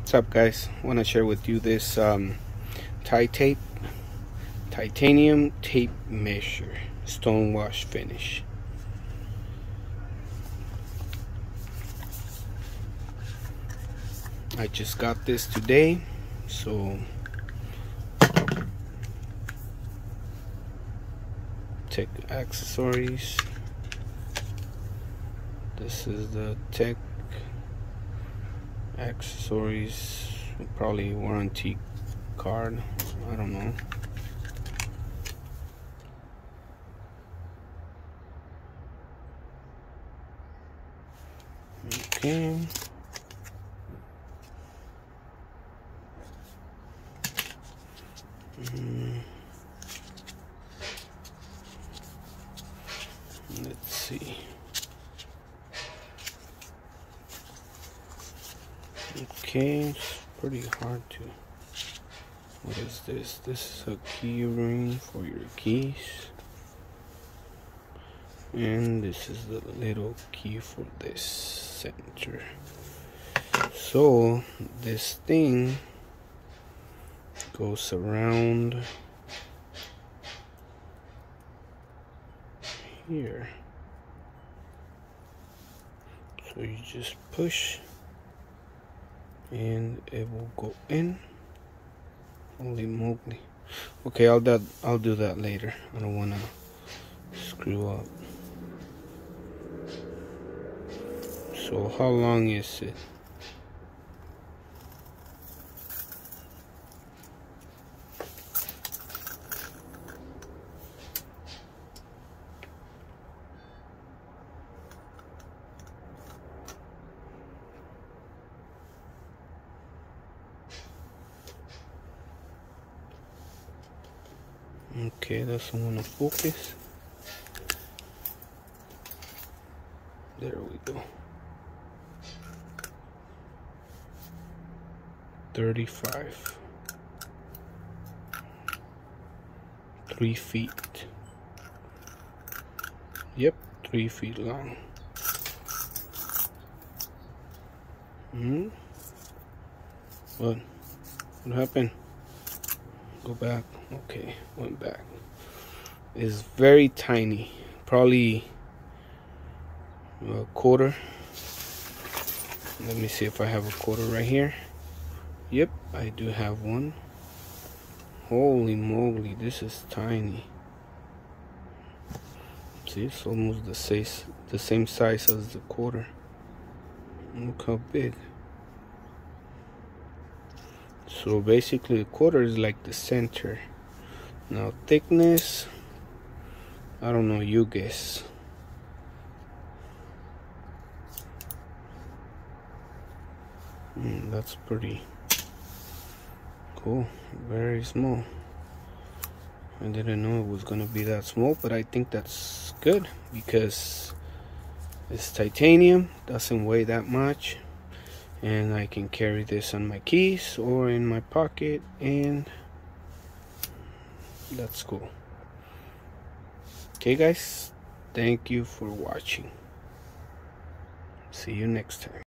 What's up, guys? I want to share with you this titanium tape measure stone wash finish. I just got this today, so tech accessories. This is the tech accessories, probably warranty card, I don't know. Okay, let's see. Okay, it's pretty hard to. What is this? This is a key ring for your keys, and this is the little key for this center. So this thing goes around here, so you just push and it will go in. Holy moly. Okay, I'll do that later. I don't want to screw up. So how long is it? Okay, doesn't want to focus. There we go. 35. 3 feet. Yep, 3 feet long. What happened? Go back. Okay, went back. It's very tiny, probably a quarter. Let me see if I have a quarter right here. Yep, I do have one. Holy moly, this is tiny. See, it's almost the same size as the quarter. Look how big. So basically the quarter is like the center. Now thickness, I don't know, you guess. That's pretty cool. Very small. I didn't know it was gonna be that small, but I think that's good because it's titanium, doesn't weigh that much, and I can carry this on my keys or in my pocket, and that's cool. Okay, guys, thank you for watching. See you next time.